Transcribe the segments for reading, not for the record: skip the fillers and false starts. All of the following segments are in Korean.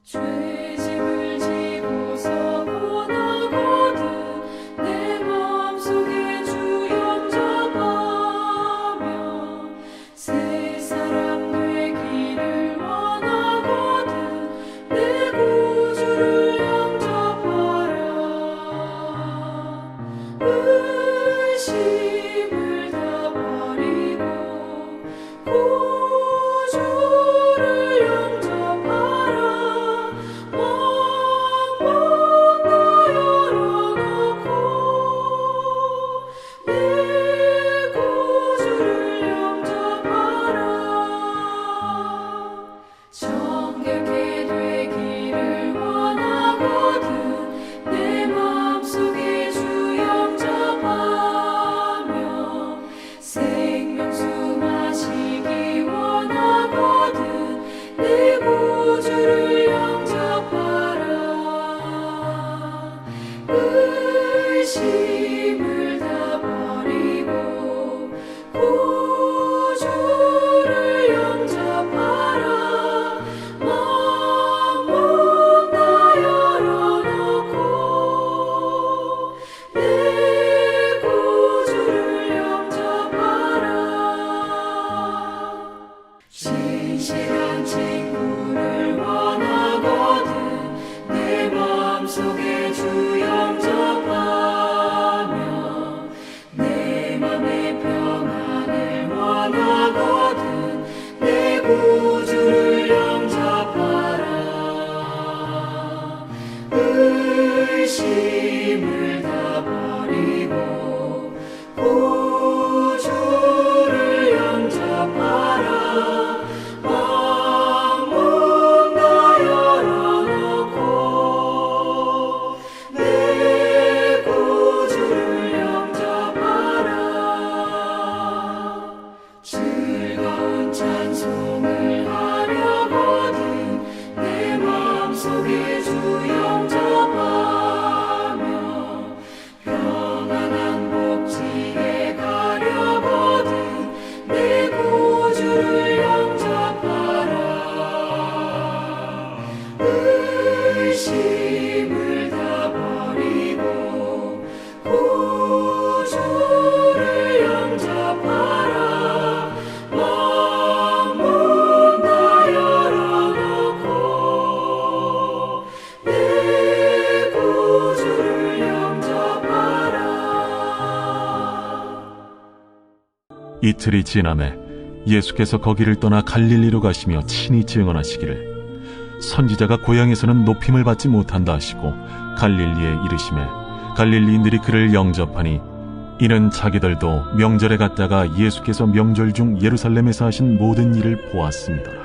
죄짐을 지고서 원하거든 내 마음속에 주 영접하며 새 사람 되기를 원하거든 내 구주를 영접하라. 의심을 다 버리고 구주를 영접하라. 정결케 되기를 원하거든 내 마음속에 주 영접하며 생명수 마시기 원하거든 내 구주를 영접하라. 의심을 다 버리고 구주를 영접하라. 마음 다 열어놓고 내 구주를 영접하라. 진실한 친구를 원하거든 내 마음속에 주 영접하며 내 맘의 평안을 원하거든 내 구주를 영접하라. 의심을 다 버리고 구주를 영접하라. 마음 다 열어놓고 내 구주를 영접하라. 즐거운 찬송을 하려거든 내 마음속에 주 영접하며 평안한 복지에 가려거든 내 구주를 영접하라. 의심을 다 버리고 구주를 영접하라. 마음 다 열어놓고 내 구주를 영접하라. 이틀이 지남에 예수께서 거기를 떠나 갈릴리로 가시며 친히 증언하시기를 선지자가 고향에서는 높임을 받지 못한다 하시고 갈릴리에 이르시매 갈릴리인들이 그를 영접하니 이는 자기들도 명절에 갔다가 예수께서 명절 중 예루살렘에서 하신 모든 일을 보았습니다라.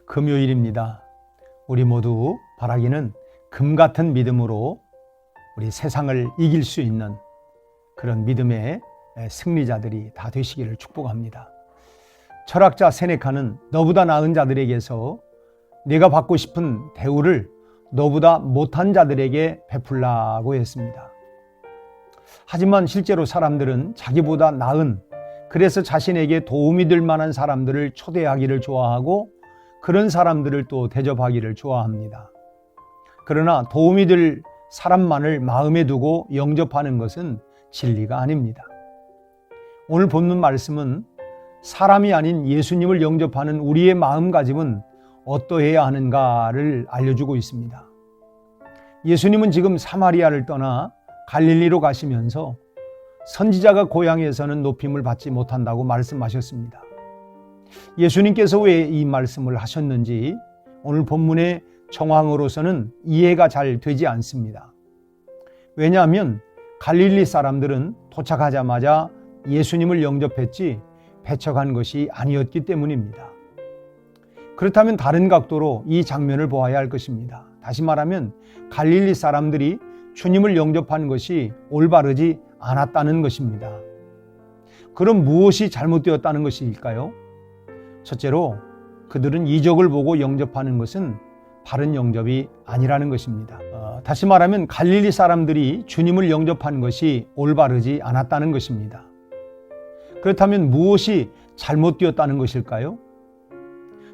금요일입니다. 우리 모두 바라기는 금 같은 믿음으로 우리 세상을 이길 수 있는 그런 믿음의 승리자들이 다 되시기를 축복합니다. 철학자 세네카는 너보다 나은 자들에게서 네가 받고 싶은 대우를 너보다 못한 자들에게 베풀라고 했습니다. 하지만 실제로 사람들은 자기보다 나은, 그래서 자신에게 도움이 될 만한 사람들을 초대하기를 좋아하고 그런 사람들을 또 대접하기를 좋아합니다. 그러나 도움이 될 사람만을 마음에 두고 영접하는 것은 진리가 아닙니다. 오늘 본문 말씀은 사람이 아닌 예수님을 영접하는 우리의 마음가짐은 어떠해야 하는가를 알려주고 있습니다. 예수님은 지금 사마리아를 떠나 갈릴리로 가시면서 선지자가 고향에서는 높임을 받지 못한다고 말씀하셨습니다. 예수님께서 왜 이 말씀을 하셨는지 오늘 본문의 정황으로서는 이해가 잘 되지 않습니다. 왜냐하면 갈릴리 사람들은 도착하자마자 예수님을 영접했지 배척한 것이 아니었기 때문입니다. 그렇다면 다른 각도로 이 장면을 보아야 할 것입니다. 다시 말하면 갈릴리 사람들이 주님을 영접한 것이 올바르지 않았다는 것입니다. 그럼 무엇이 잘못되었다는 것일까요? 첫째로 그들은 이적을 보고 영접하는 것은 바른 영접이 아니라는 것입니다. 다시 말하면 갈릴리 사람들이 주님을 영접한 것이 올바르지 않았다는 것입니다. 그렇다면 무엇이 잘못되었다는 것일까요?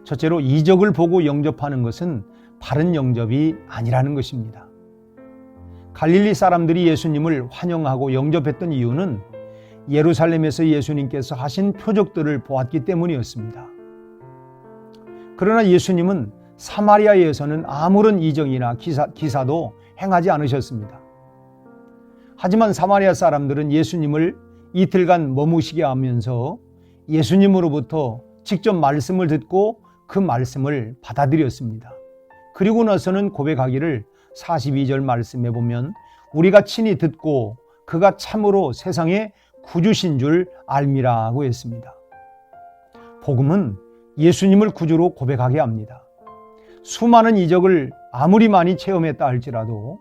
첫째로 이적을 보고 영접하는 것은 바른 영접이 아니라는 것입니다. 갈릴리 사람들이 예수님을 환영하고 영접했던 이유는 예루살렘에서 예수님께서 하신 표적들을 보았기 때문이었습니다. 그러나 예수님은 사마리아에서는 아무런 이적이나 기사도 행하지 않으셨습니다. 하지만 사마리아 사람들은 예수님을 이틀간 머무시게 하면서 예수님으로부터 직접 말씀을 듣고 그 말씀을 받아들였습니다. 그리고 나서는 고백하기를 42절 말씀에 보면 우리가 친히 듣고 그가 참으로 세상의 구주신 줄 알미라고 했습니다. 복음은 예수님을 구주로 고백하게 합니다. 수많은 이적을 아무리 많이 체험했다 할지라도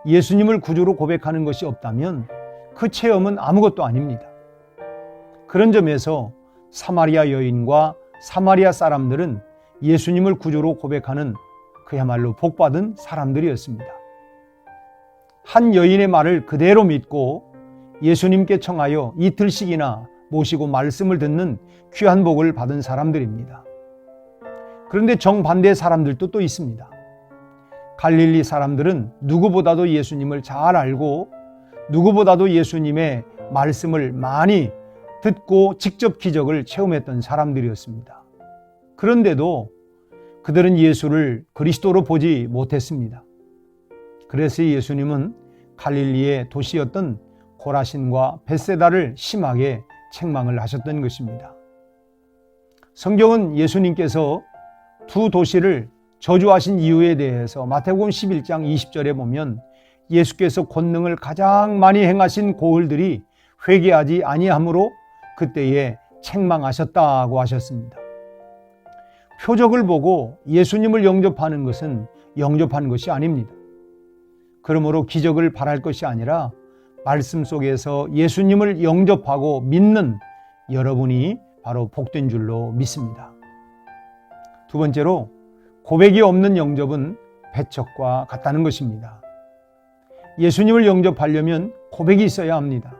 예수님을 구주로 고백하는 것이 없다면 그 체험은 아무것도 아닙니다. 그런 점에서 사마리아 여인과 사마리아 사람들은 예수님을 구주로 고백하는 그야말로 복받은 사람들이었습니다. 한 여인의 말을 그대로 믿고 예수님께 청하여 이틀씩이나 모시고 말씀을 듣는 귀한 복을 받은 사람들입니다. 그런데 정반대의 사람들도 또 있습니다. 갈릴리 사람들은 누구보다도 예수님을 잘 알고 누구보다도 예수님의 말씀을 많이 듣고 직접 기적을 체험했던 사람들이었습니다. 그런데도 그들은 예수를 그리스도로 보지 못했습니다. 그래서 예수님은 갈릴리의 도시였던 고라신과 벳세다를 심하게 책망을 하셨던 것입니다. 성경은 예수님께서 두 도시를 저주하신 이유에 대해서 마태복음 11장 20절에 보면 예수께서 권능을 가장 많이 행하신 고을들이 회개하지 아니하므로 그때에 책망하셨다고 하셨습니다. 표적을 보고 예수님을 영접하는 것은 영접하는 것이 아닙니다. 그러므로 기적을 바랄 것이 아니라 말씀 속에서 예수님을 영접하고 믿는 여러분이 바로 복된 줄로 믿습니다. 두 번째로 고백이 없는 영접은 배척과 같다는 것입니다. 예수님을 영접하려면 고백이 있어야 합니다.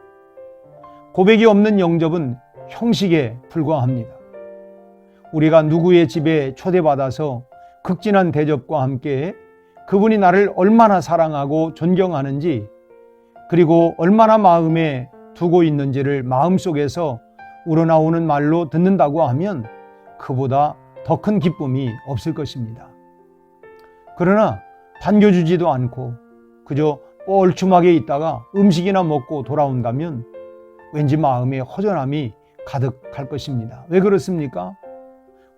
고백이 없는 영접은 형식에 불과합니다. 우리가 누구의 집에 초대받아서 극진한 대접과 함께 그분이 나를 얼마나 사랑하고 존경하는지 그리고 얼마나 마음에 두고 있는지를 마음속에서 우러나오는 말로 듣는다고 하면 그보다 더 큰 기쁨이 없을 것입니다. 그러나 반겨주지도 않고 그저 뻘쭘하게 있다가 음식이나 먹고 돌아온다면 왠지 마음에 허전함이 가득할 것입니다. 왜 그렇습니까?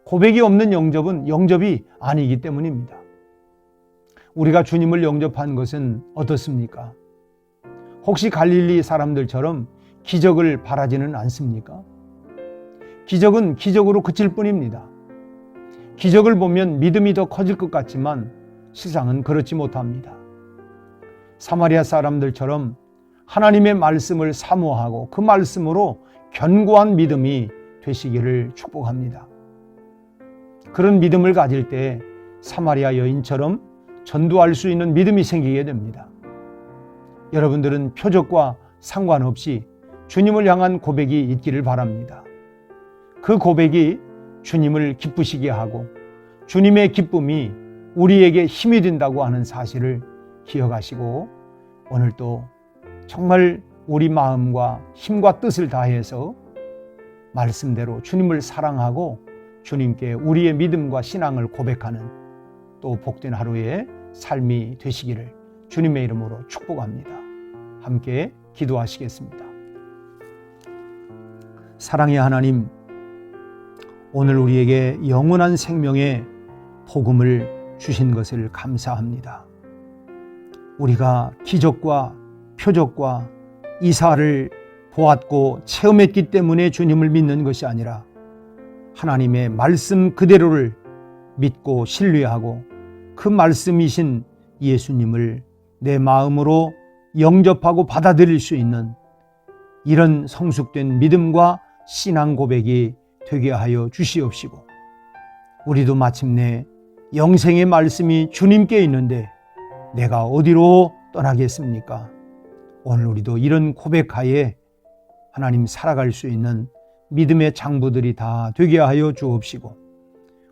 고백이 없는 영접은 영접이 아니기 때문입니다. 우리가 주님을 영접한 것은 어떻습니까? 혹시 갈릴리 사람들처럼 기적을 바라지는 않습니까? 기적은 기적으로 그칠 뿐입니다. 기적을 보면 믿음이 더 커질 것 같지만 세상은 그렇지 못합니다. 사마리아 사람들처럼 하나님의 말씀을 사모하고 그 말씀으로 견고한 믿음이 되시기를 축복합니다. 그런 믿음을 가질 때 사마리아 여인처럼 전도할 수 있는 믿음이 생기게 됩니다. 여러분들은 표적과 상관없이 주님을 향한 고백이 있기를 바랍니다. 그 고백이 주님을 기쁘시게 하고 주님의 기쁨이 우리에게 힘이 된다고 하는 사실을 기억하시고 오늘도 정말 우리 마음과 힘과 뜻을 다해서 말씀대로 주님을 사랑하고 주님께 우리의 믿음과 신앙을 고백하는 또 복된 하루의 삶이 되시기를 주님의 이름으로 축복합니다. 함께 기도하시겠습니다. 사랑의 하나님, 오늘 우리에게 영원한 생명의 복음을 주신 것을 감사합니다. 우리가 기적과 표적과 이사를 보았고 체험했기 때문에 주님을 믿는 것이 아니라 하나님의 말씀 그대로를 믿고 신뢰하고 그 말씀이신 예수님을 내 마음으로 영접하고 받아들일 수 있는 이런 성숙된 믿음과 신앙 고백이 되게 하여 주시옵시고 우리도 마침내 영생의 말씀이 주님께 있는데 내가 어디로 떠나겠습니까? 오늘 우리도 이런 고백하에 하나님 살아갈 수 있는 믿음의 장부들이 다 되게 하여 주옵시고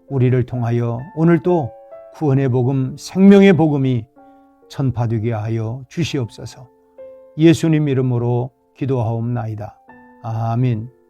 우리를 통하여 오늘도 구원의 복음, 생명의 복음이 전파되게 하여 주시옵소서. 예수님 이름으로 기도하옵나이다. 아멘.